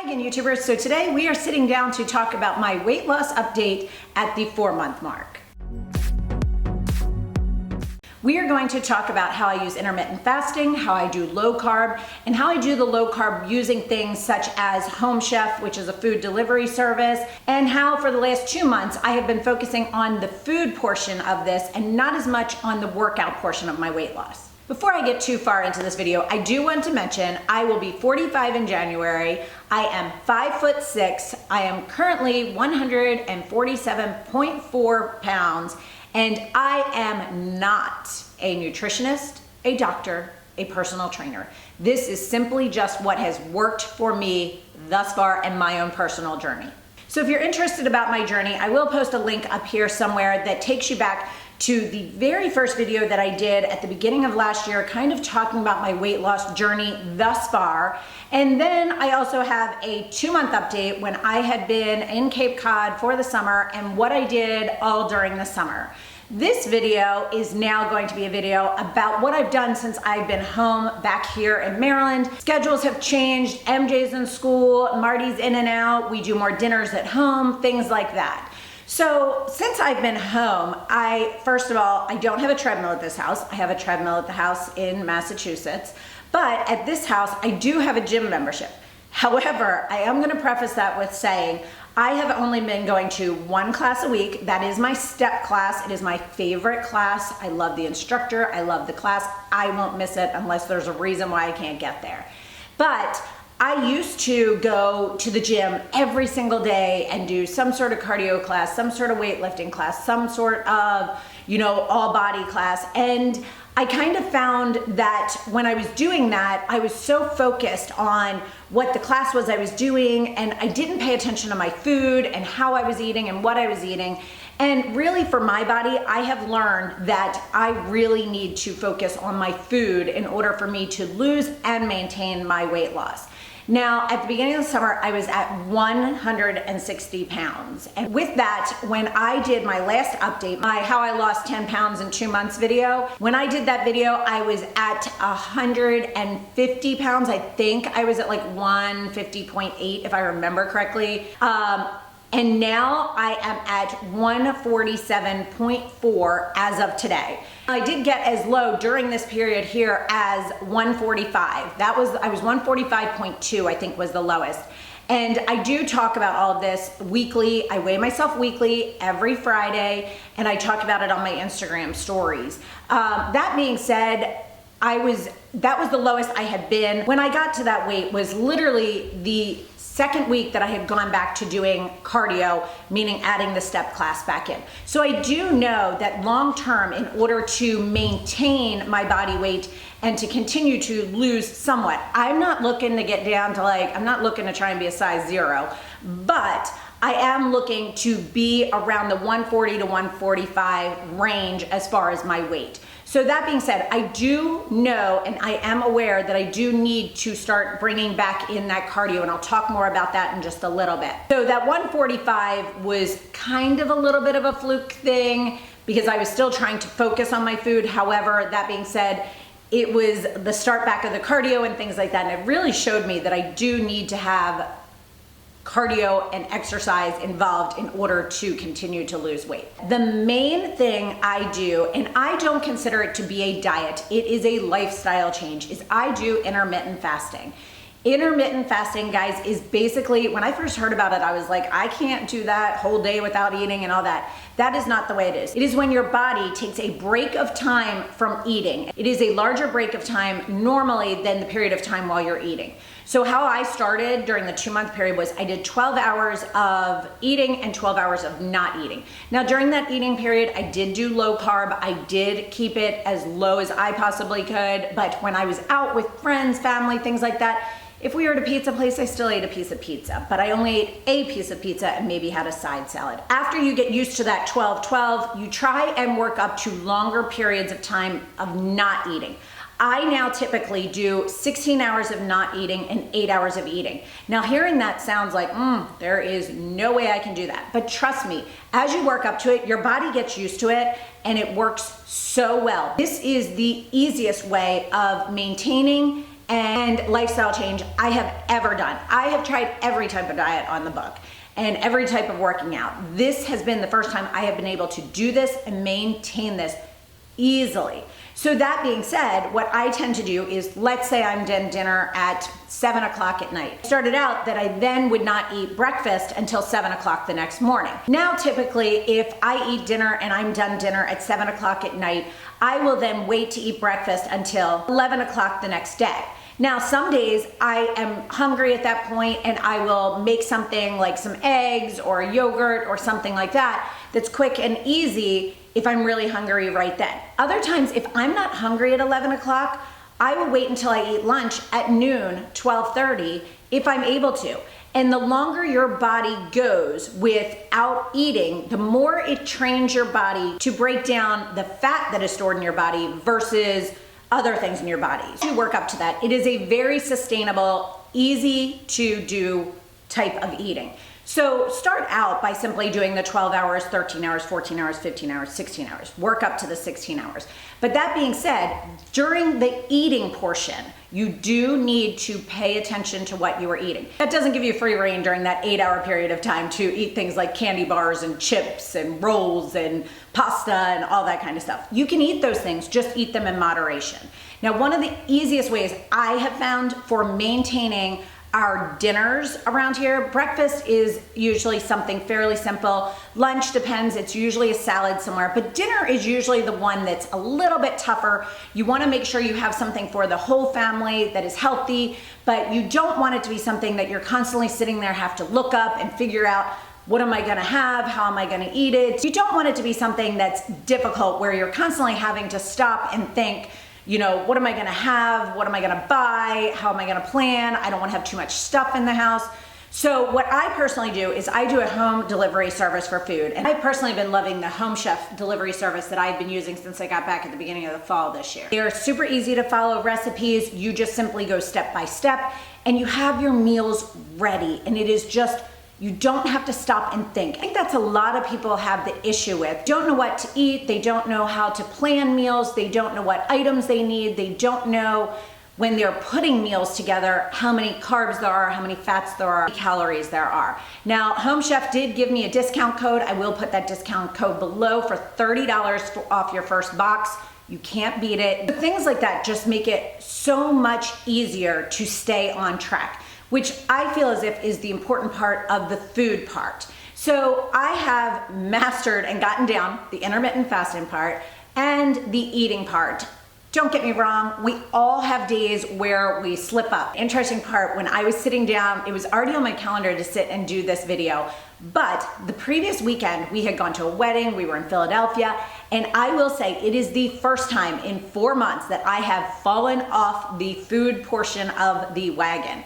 again, YouTubers. So today we are sitting down to talk about my weight loss update at the 4-month mark. We are going to talk about how I use intermittent fasting, how I do low carb, and how I do the low carb using things such as Home Chef, which is a food delivery service, and how for the last 2 months I have been focusing on the food portion of this and not as much on the workout portion of my weight loss. Before I get too far into this video, I do want to mention I will be 45 in January. I am 5'6". I am currently 147.4 pounds, and I am not a nutritionist, a doctor, a personal trainer. This is simply just what has worked for me thus far in my own personal journey. So if you're interested about my journey, I will post a link up here somewhere that takes you back to the very first video that I did at the beginning of last year, kind of talking about my weight loss journey thus far. And then I also have a 2-month update when I had been in Cape Cod for the summer and what I did all during the summer. This video is now going to be a video about what I've done since I've been home back here in Maryland. Schedules have changed, MJ's in school, Marty's in and out, we do more dinners at home, things like that. So since I've been home, first of all, I don't have a treadmill at this house. I have a treadmill at the house in Massachusetts, but at this house, I do have a gym membership. However, I am gonna preface that with saying, I have only been going to 1 class a week. That is my step class. It is my favorite class. I love the instructor, I love the class. I won't miss it unless there's a reason why I can't get there. But I used to go to the gym every single day and do some sort of cardio class, some sort of weightlifting class, some sort of, all body class. And I kind of found that when I was doing that, I was so focused on what the class was I was doing, and I didn't pay attention to my food and how I was eating and what I was eating. And really for my body, I have learned that I really need to focus on my food in order for me to lose and maintain my weight loss. Now, at the beginning of the summer, I was at 160 pounds. And with that, when I did my last update, my how I lost 10 pounds in 2 months video, when I did that video, I was at 150 pounds. I think I was at like 150.8, if I remember correctly. And now I am at 147.4 as of today. I did get as low during this period here as 145. I was 145.2, I think was the lowest. And I do talk about all of this weekly. I weigh myself weekly every Friday, and I talk about it on my Instagram stories. That being said, that was the lowest I had been. When I got to that weight was literally the second week that I had gone back to doing cardio, meaning adding the step class back in. So I do know that long term, in order to maintain my body weight and to continue to lose somewhat, I'm not looking to get down to I'm not looking to try and be a size 0, but I am looking to be around the 140 to 145 range as far as my weight. So that being said, I do know and I am aware that I do need to start bringing back in that cardio, and I'll talk more about that in just a little bit. So that 145 was kind of a little bit of a fluke thing because I was still trying to focus on my food. However, that being said, it was the start back of the cardio and things like that, and it really showed me that I do need to have cardio and exercise involved in order to continue to lose weight. The main thing I do, and I don't consider it to be a diet, it is a lifestyle change, is I do intermittent fasting. Intermittent fasting, guys, is basically, when I first heard about it, I was like, I can't do that whole day without eating and all that. That is not the way it is. It is when your body takes a break of time from eating. It is a larger break of time normally than the period of time while you're eating. So how I started during the 2-month period was I did 12 hours of eating and 12 hours of not eating. Now during that eating period, I did do low carb. I did keep it as low as I possibly could. But when I was out with friends, family, things like that, if we were at a pizza place, I still ate a piece of pizza, but I only ate a piece of pizza and maybe had a side salad. After you get used to that 12-12, you try and work up to longer periods of time of not eating. I now typically do 16 hours of not eating and 8 hours of eating. Now hearing that sounds like, there is no way I can do that. But trust me, as you work up to it, your body gets used to it and it works so well. This is the easiest way of maintaining and lifestyle change I have ever done. I have tried every type of diet on the book and every type of working out. This has been the first time I have been able to do this and maintain this easily. So that being said, what I tend to do is, let's say I'm done dinner at 7 o'clock at night. It started out that I then would not eat breakfast until 7 o'clock the next morning. Now, typically, if I eat dinner and I'm done dinner at 7 o'clock at night, I will then wait to eat breakfast until 11 o'clock the next day. Now, some days I am hungry at that point and I will make something like some eggs or yogurt or something like that that's quick and easy if I'm really hungry right then. Other times, if I'm not hungry at 11 o'clock, I will wait until I eat lunch at noon, 12:30, if I'm able to. And the longer your body goes without eating, the more it trains your body to break down the fat that is stored in your body versus other things in your body. To work up to that, it is a very sustainable, easy to do type of eating. So start out by simply doing the 12 hours, 13 hours, 14 hours, 15 hours, 16 hours. Work up to the 16 hours. But that being said, during the eating portion, you do need to pay attention to what you are eating. That doesn't give you free reign during that 8-hour period of time to eat things like candy bars and chips and rolls and pasta and all that kind of stuff. You can eat those things, just eat them in moderation. Now, one of the easiest ways I have found for maintaining our dinners around here, breakfast is usually something fairly simple. Lunch depends, it's usually a salad somewhere, but dinner is usually the one that's a little bit tougher. You want to make sure you have something for the whole family that is healthy, but you don't want it to be something that you're constantly sitting there, have to look up and figure out, what am I gonna have? How am I gonna eat it? You don't want it to be something that's difficult where you're constantly having to stop and think, you know, what am I gonna have? What am I gonna buy? How am I gonna plan? I don't wanna have too much stuff in the house. So what I personally do is I do a home delivery service for food. And I've personally been loving the Home Chef delivery service that I've been using since I got back at the beginning of the fall this year. They are super easy to follow recipes. You just simply go step by step and you have your meals ready. And it is just, you don't have to stop and think. I think that's a lot of people have the issue with. Don't know what to eat. They don't know how to plan meals. They don't know what items they need. They don't know when they're putting meals together, how many carbs there are, how many fats there are, how many calories there are. Now, Home Chef did give me a discount code. I will put that discount code below for $30 off your first box. You can't beat it. But things like that just make it so much easier to stay on track, which I feel as if is the important part of the food part. So I have mastered and gotten down the intermittent fasting part and the eating part. Don't get me wrong, we all have days where we slip up. Interesting part, when I was sitting down, it was already on my calendar to sit and do this video, but the previous weekend we had gone to a wedding, we were in Philadelphia, and I will say it is the first time in 4 months that I have fallen off the food portion of the wagon.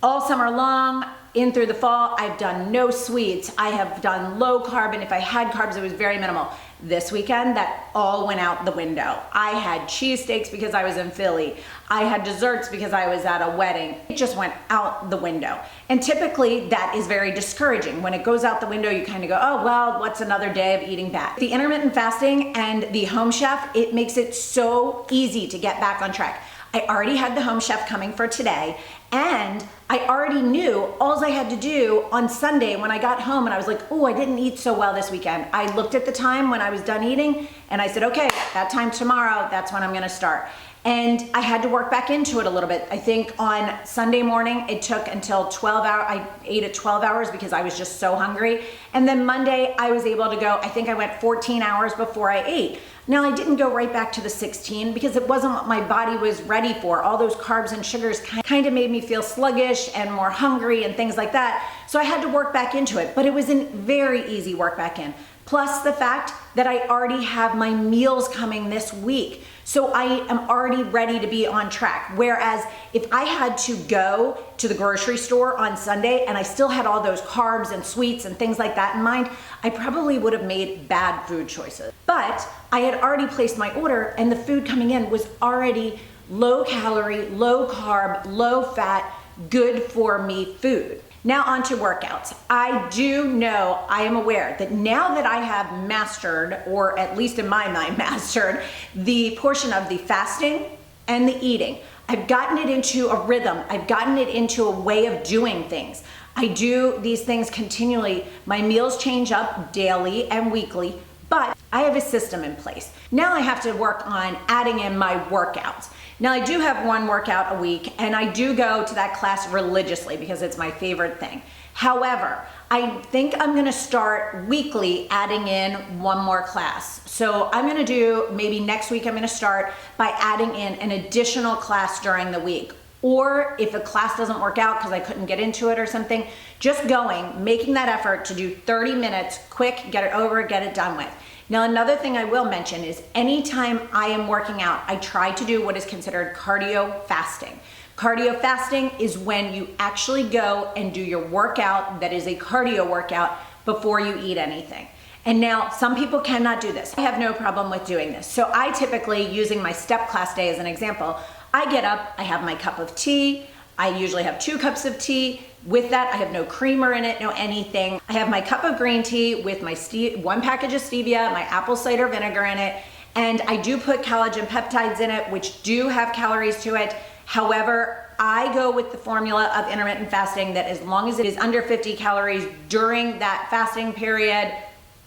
All summer long, in through the fall, I've done no sweets. I have done low carb, and if I had carbs, it was very minimal. This weekend, that all went out the window. I had cheesesteaks because I was in Philly. I had desserts because I was at a wedding. It just went out the window. And typically that is very discouraging. When it goes out the window, you kind of go, oh, well, what's another day of eating bad? The intermittent fasting and the Home Chef, it makes it so easy to get back on track. I already had the Home Chef coming for today, and I already knew all I had to do on Sunday when I got home and I was like, oh, I didn't eat so well this weekend. I looked at the time when I was done eating and I said, okay, that time tomorrow, that's when I'm gonna start. And I had to work back into it a little bit. I think on Sunday morning, it took until 12 hours. I ate at 12 hours because I was just so hungry. And then Monday, I was able to go, I think I went 14 hours before I ate. Now, I didn't go right back to the 16 because it wasn't what my body was ready for. All those carbs and sugars kind of made me feel sluggish and more hungry and things like that. So I had to work back into it, but it was a very easy work back in. Plus the fact that I already have my meals coming this week. So I am already ready to be on track. Whereas if I had to go to the grocery store on Sunday and I still had all those carbs and sweets and things like that in mind, I probably would have made bad food choices. But I had already placed my order and the food coming in was already low calorie, low carb, low fat, good for me food. Now on to workouts. I do know, I am aware that now that I have mastered, or at least in my mind mastered, the portion of the fasting and the eating. I've gotten it into a rhythm. I've gotten it into a way of doing things. I do these things continually. My meals change up daily and weekly, but I have a system in place. Now I have to work on adding in my workouts. Now I do have one workout a week, and I do go to that class religiously because it's my favorite thing. However, I think I'm gonna start weekly adding in one more class. So I'm gonna do, maybe next week I'm gonna start by adding in an additional class during the week. Or if a class doesn't work out because I couldn't get into it or something, just going, making that effort to do 30 minutes, quick, get it over, get it done with. Now, another thing I will mention is anytime I am working out, I try to do what is considered cardio fasting. Cardio fasting is when you actually go and do your workout that is a cardio workout before you eat anything. And now some people cannot do this. I have no problem with doing this. So I typically, using my step class day as an example, I get up, I have my cup of tea. I usually have 2 cups of tea. With that, I have no creamer in it, no anything. I have my cup of green tea with my 1 package of stevia, my apple cider vinegar in it, and I do put collagen peptides in it, which do have calories to it. However, I go with the formula of intermittent fasting that as long as it is under 50 calories during that fasting period,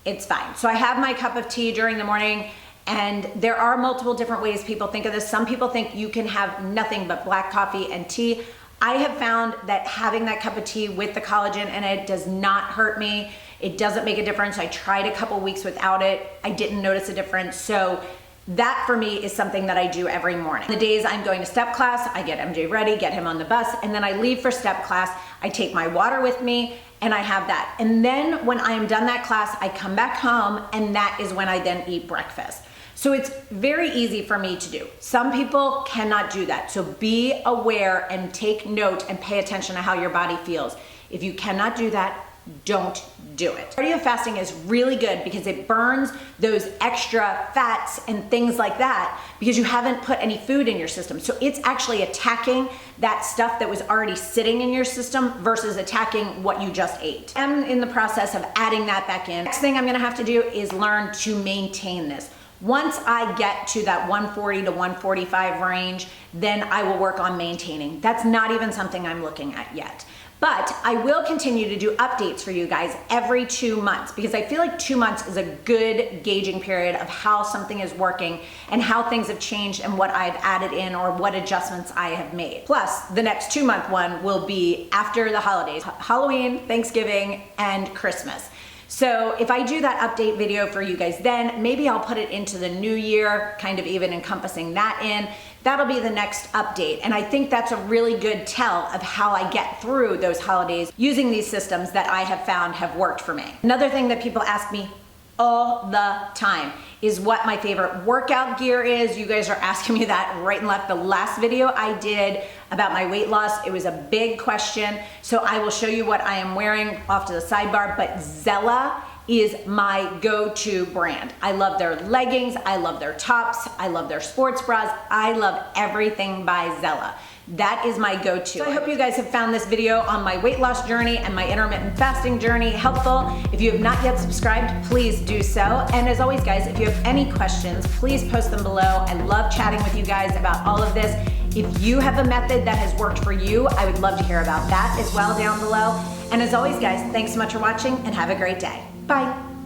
it's fine. So I have my cup of tea during the morning, and there are multiple different ways people think of this. Some people think you can have nothing but black coffee and tea. I have found that having that cup of tea with the collagen in it does not hurt me. It doesn't make a difference. I tried a couple weeks without it. I didn't notice a difference. So that for me is something that I do every morning. The days I'm going to step class, I get MJ ready, get him on the bus, and then I leave for step class. I take my water with me and I have that. And then when I am done that class, I come back home, and that is when I then eat breakfast. So it's very easy for me to do. Some people cannot do that. So be aware and take note and pay attention to how your body feels. If you cannot do that, don't do it. Cardio fasting is really good because it burns those extra fats and things like that because you haven't put any food in your system. So it's actually attacking that stuff that was already sitting in your system versus attacking what you just ate. I'm in the process of adding that back in. Next thing I'm gonna have to do is learn to maintain this. Once I get to that 140 to 145 range, then I will work on maintaining. That's not even something I'm looking at yet. But I will continue to do updates for you guys every 2 months because I feel like 2 months is a good gauging period of how something is working and how things have changed and what I've added in or what adjustments I have made. Plus, the next 2-month one will be after the holidays, Halloween, Thanksgiving, and Christmas. So if I do that update video for you guys then, maybe I'll put it into the new year, kind of even encompassing that in. That'll be the next update. And I think that's a really good tell of how I get through those holidays using these systems that I have found have worked for me. Another thing that people ask me all the time is what my favorite workout gear is. You guys are asking me that right and left. The last video I did about my weight loss, it was a big question. So I will show you what I am wearing off to the sidebar, but Zella is my go-to brand. I love their leggings, I love their tops, I love their sports bras, I love everything by Zella. That is my go-to. So I hope you guys have found this video on my weight loss journey and my intermittent fasting journey helpful. If you have not yet subscribed, please do so. And as always, guys, if you have any questions, please post them below. I love chatting with you guys about all of this. If you have a method that has worked for you, I would love to hear about that as well down below. And as always, guys, thanks so much for watching and have a great day. Bye.